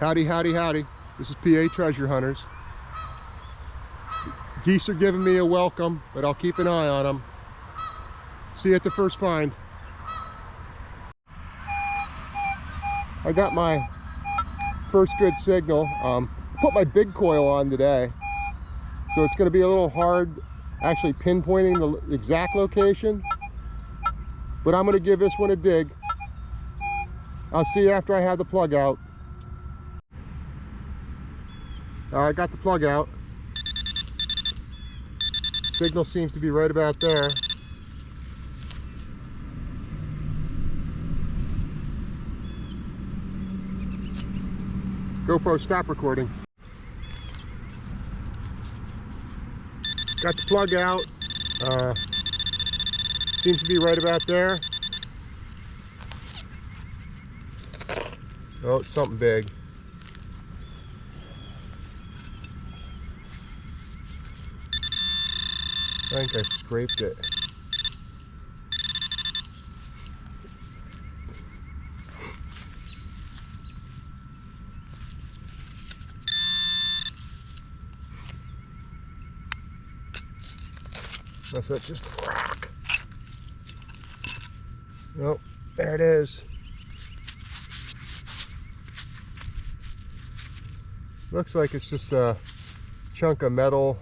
Howdy, howdy, howdy. This is PA Treasure Hunters. Geese are giving me a welcome, but I'll keep an eye on them. See you at the first find. I got my first good signal. Put my big coil on today, so it's going to be a little hard actually pinpointing the exact location, but I'm going to give this one a dig. I'll see you after I have the plug out. I got the plug out. Signal seems to be right about there. GoPro, stop recording. Got the plug out. Seems to be right about there. Oh, it's something big. I think I scraped it. Must have just crack. Nope, there it is. Looks like it's just a chunk of metal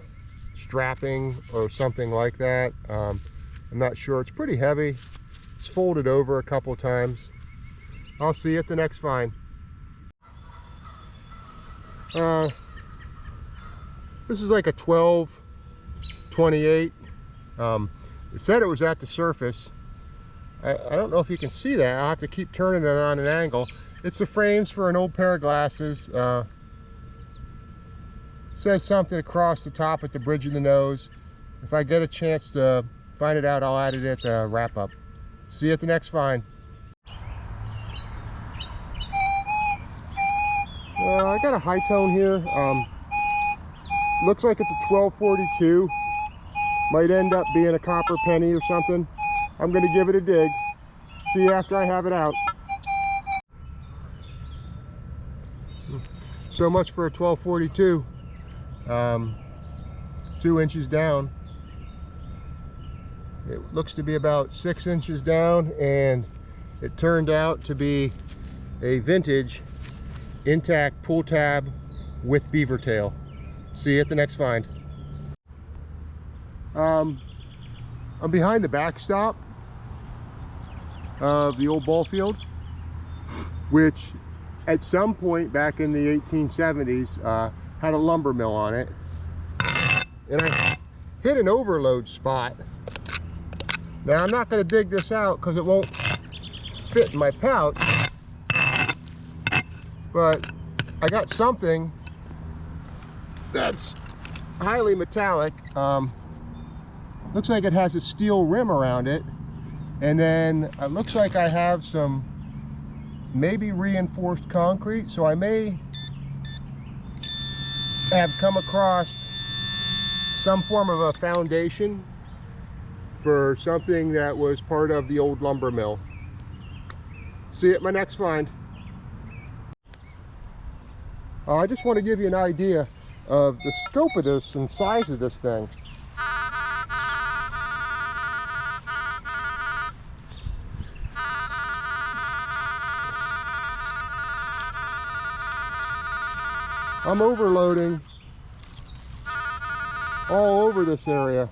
strapping or something like that. I'm not sure. It's pretty heavy. It's folded over a couple times. I'll see you at the next find. This is like a 12-28. It said it was at the surface. I don't know if you can see that. I'll have to keep turning it on an angle. It's the frames for an old pair of glasses. Says something across the top at the bridge of the nose. If I get a chance to find it out, I'll add it at the wrap up. See you at the next find. I got a high tone here. Looks like it's a 1242. Might end up being a copper penny or something. I'm going to give it a dig. See you after I have it out. So much for a 1242. 2 inches down. It looks to be about 6 inches down, and it turned out to be a vintage intact pull tab with beaver tail. See you at the next find. I'm behind the backstop of the old ball field, which at some point back in the 1870s had a lumber mill on it, and I hit an overload spot. Now I'm not going to dig this out because it won't fit in my pouch, but I got something that's highly metallic. Looks like it has a steel rim around it, and then it looks like I have some maybe reinforced concrete, so I may have come across some form of a foundation for something that was part of the old lumber mill. See you at my next find. I just want to give you an idea of the scope of this and size of this thing. I'm overloading all over this area.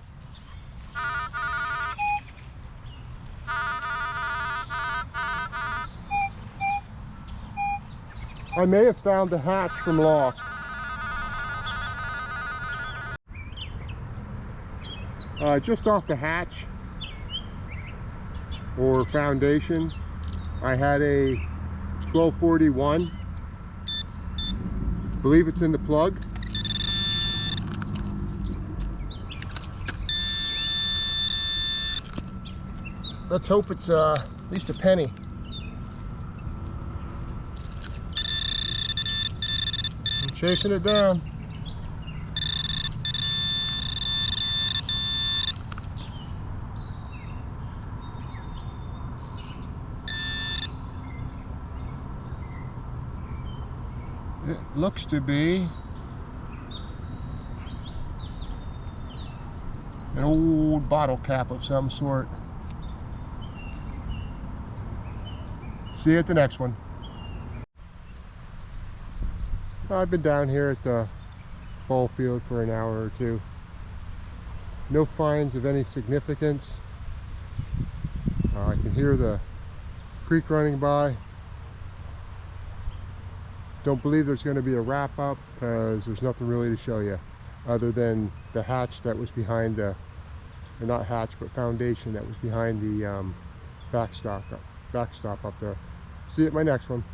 I may have found the hatch from Lost. Just off the hatch or foundation, I had a 1241. I believe it's in the plug. Let's hope it's at least a penny. I'm chasing it down. It looks to be an old bottle cap of some sort. See you at the next one. I've been down here at the ball field for an hour or two. No finds of any significance. I can hear the creek running by. Don't believe there's going to be a wrap up because there's nothing really to show you other than the hatch that was behind the, or not hatch, but foundation that was behind the backstop up there. See you at my next one.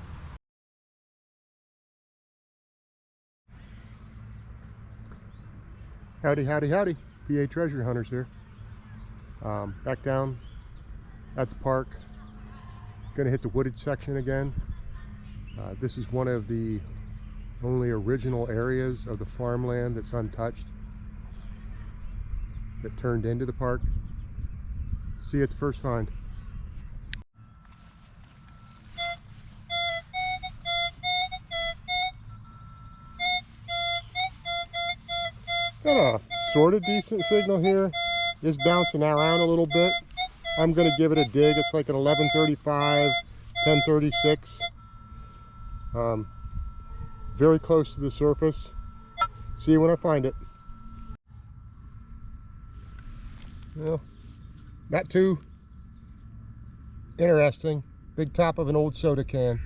Howdy, howdy, howdy. PA treasure hunters here. Back down at the park. Gonna hit the wooded section again. This is one of the only original areas of the farmland that's untouched, that turned into the park. See you at the first find. Got a sort of decent signal here. It's bouncing around a little bit. I'm going to give it a dig. It's like an 11:35, 10:36. Very close to the surface. See you when I find it. Well, not too interesting. Big top of an old soda can.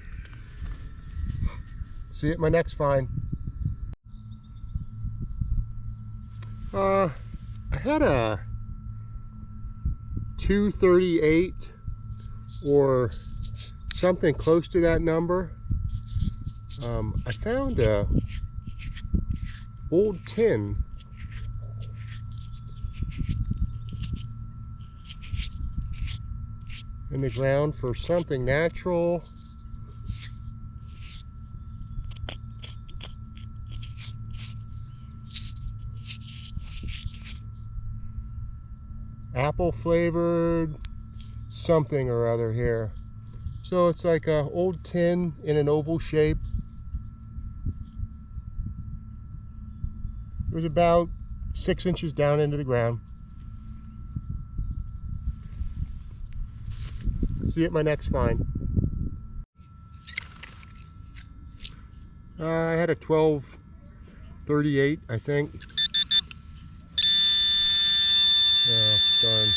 See you at my next find. I had a 238 or something close to that number. I found a old tin in the ground for something natural. Apple flavored something or other here. So it's like a old tin in an oval shape. It was about 6 inches down into the ground. See you at my next find. I had a 1238, I think. Oh, darn.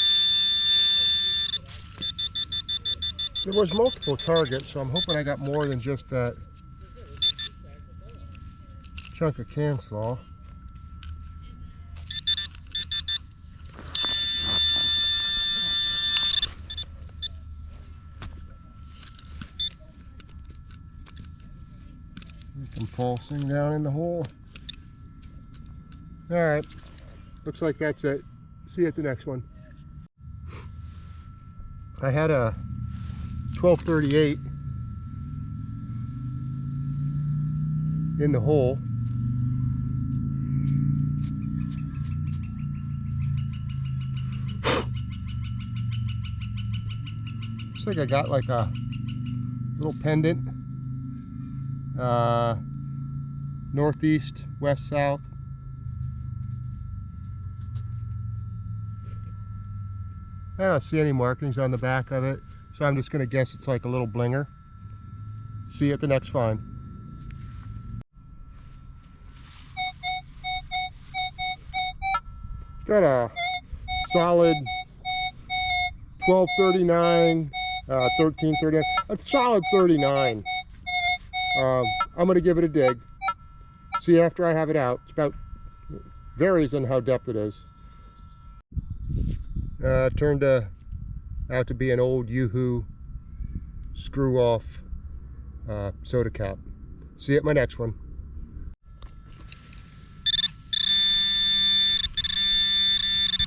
There was multiple targets, so I'm hoping I got more than just that chunk of can slaw. I'm falsing down in the hole. All right, looks like that's it. See you at the next one. I had a 1238 in the hole. Looks like I got like a little pendant. Northeast, west, south. I don't see any markings on the back of it, so I'm just going to guess it's like a little blinger. See you at the next find. Got a solid 1239, 1339, a solid 39. I'm going to give it a dig. See you after I have it out. It's about, varies on how depth it is. Turned out to be an old Yoo-hoo screw off soda cap. See you at my next one.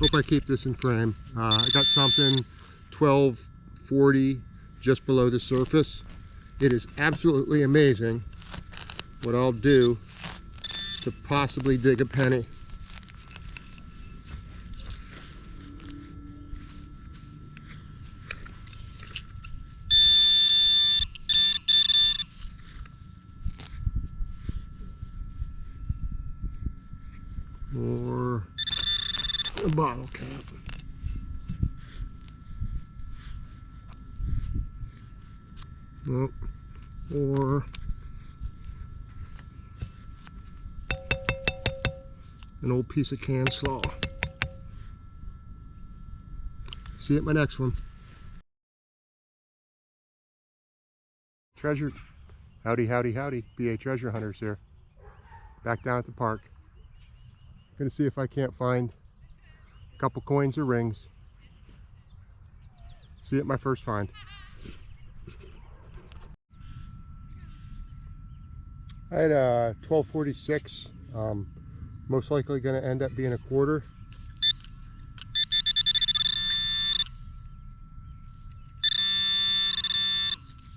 Hope I keep this in frame. I got something 1240 just below the surface. It is absolutely amazing what I'll do to possibly dig a penny. a bottle cap. Nope. Or an old piece of canned slaw. See you at my next one. Treasure. Howdy, howdy, howdy. BA treasure hunters here. Back down at the park. Gonna see if I can't find a couple coins or rings. See you at my first find. I had a 1246. Most likely going to end up being a quarter.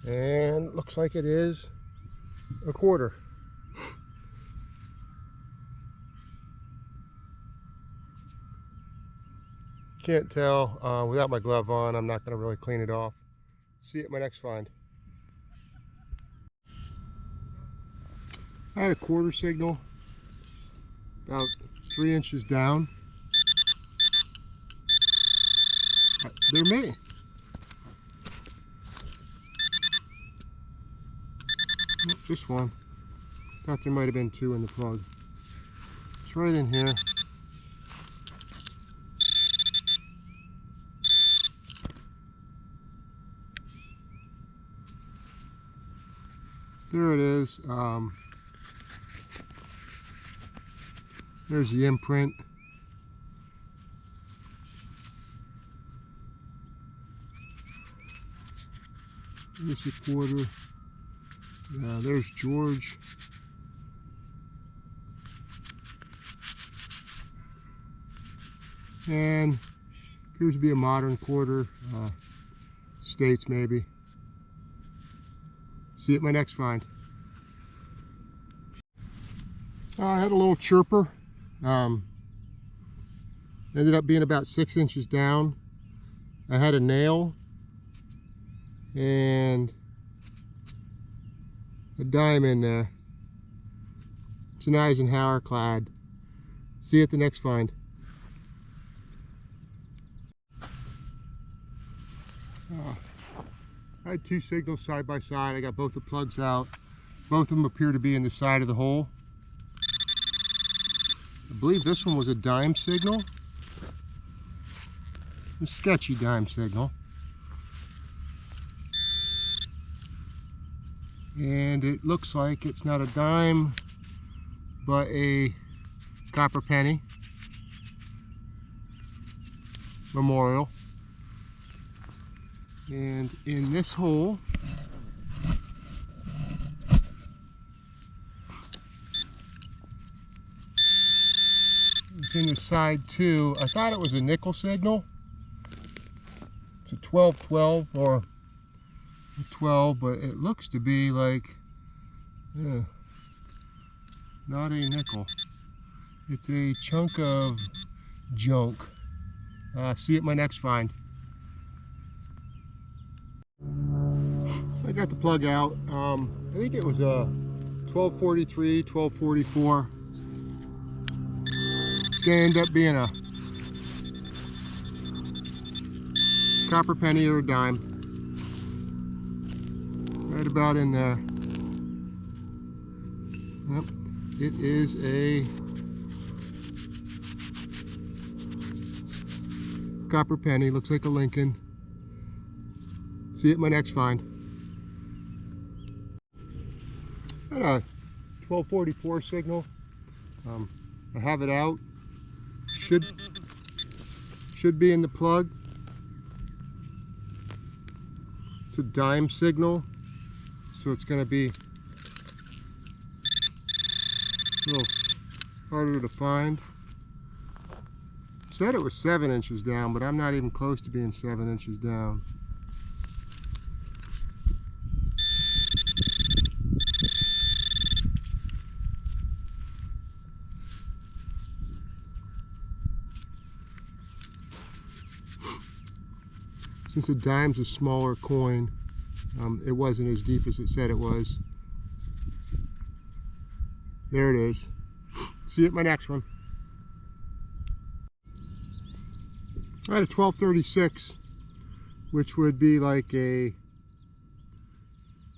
And looks like it is a quarter. Can't tell without my glove on. I'm not going to really clean it off. See you at my next find. I had a quarter signal about 3 inches down. They're me. Oh, just one. Thought there might have been two in the plug. It's right in here. There it is. There's the imprint. There's the quarter. There's George. And appears to be a modern quarter. States maybe. See you at my next find. I had a little chirper. Ended up being about 6 inches down. I had a nail and a dime in there. It's an Eisenhower clad. See you at the next find. I had two signals side by side. I got both the plugs out. Both of them appear to be in the side of the hole. I believe this one was a dime signal. A sketchy dime signal. And it looks like it's not a dime, but a copper penny memorial. And in this hole, it's in the side too. I thought it was a nickel signal. It's a 1212 or a 12, but it looks to be like, not a nickel. It's a chunk of junk. See you at my next find. I got the plug out. I think it was a 1243, 1244. It's gonna end up being a copper penny or a dime. Right about in there. Yep, it is a copper penny. Looks like a Lincoln. See you at my next find. Got a 1244 signal. I have it out. Should be in the plug. It's a dime signal, so it's going to be a little harder to find. Said it was 7 inches down, but I'm not even close to being 7 inches down. Since a dime's a smaller coin, it wasn't as deep as it said it was. There it is. See you at my next one. I had a 1236, which would be like a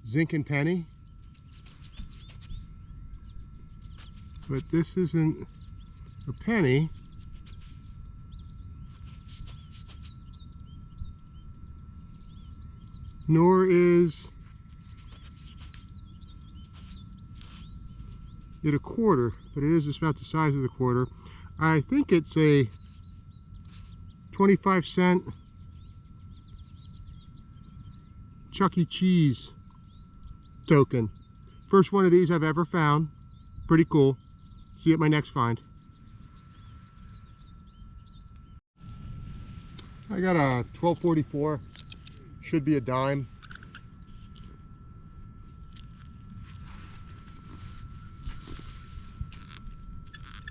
zinc and penny. But this isn't a penny. Nor is it a quarter, but it is just about the size of the quarter. I think it's a 25-cent Chuck E. Cheese token. First one of these I've ever found. Pretty cool. See you at my next find. I got a 1244. Should be a dime.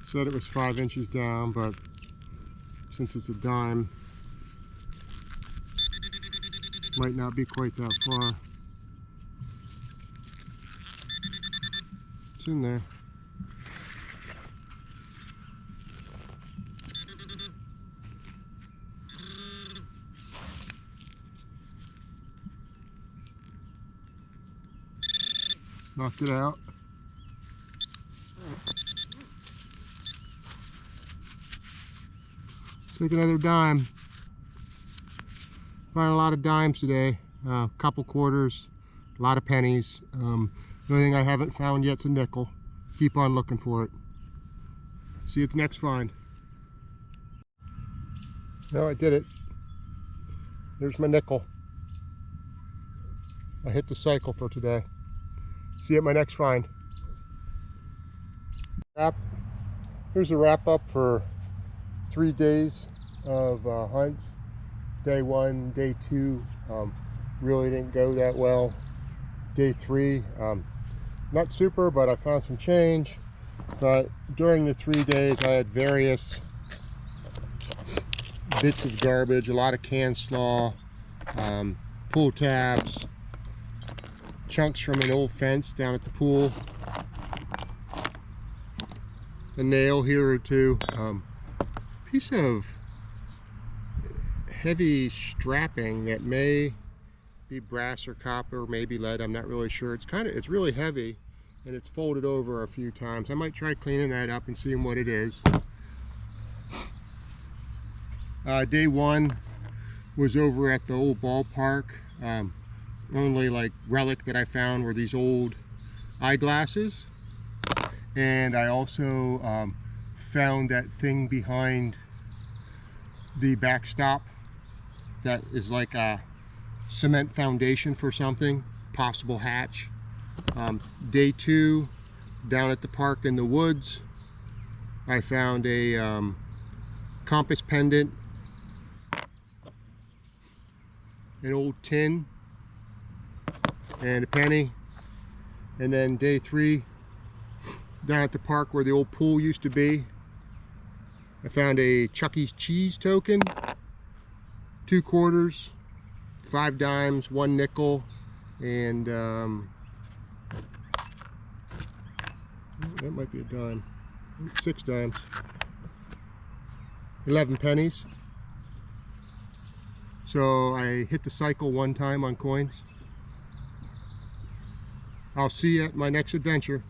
Said it was 5 inches down, but since it's a dime, might not be quite that far. It's in there. Knocked it out. Take another dime. Found a lot of dimes today. A couple quarters, a lot of pennies. The only thing I haven't found yet's a nickel. Keep on looking for it. See you at the next find. No, I did it. There's my nickel. I hit the cycle for today. See you at my next find. Here's a wrap up for 3 days of hunts. Day 1, day 2 really didn't go that well. Day 3 not super, but I found some change. But during the 3 days I had various bits of garbage, a lot of canned slaw, pull tabs, chunks from an old fence down at the pool, a nail here or two, piece of heavy strapping that may be brass or copper, maybe lead, I'm not really sure. It's really heavy and it's folded over a few times. I might try cleaning that up and seeing what it is. Day 1 was over at the old ballpark. Only like relic that I found were these old eyeglasses, and I also found that thing behind the backstop that is like a cement foundation for something, possible hatch. Day 2, down at the park in the woods, I found a compass pendant, an old tin, and a penny. And then day 3, down at the park where the old pool used to be, I found a Chuck E. Cheese token, 2 quarters, 5 dimes, 1 nickel, and that might be a dime, 6 dimes, 11 pennies. So I hit the cycle 1 time on coins. I'll see you at my next adventure.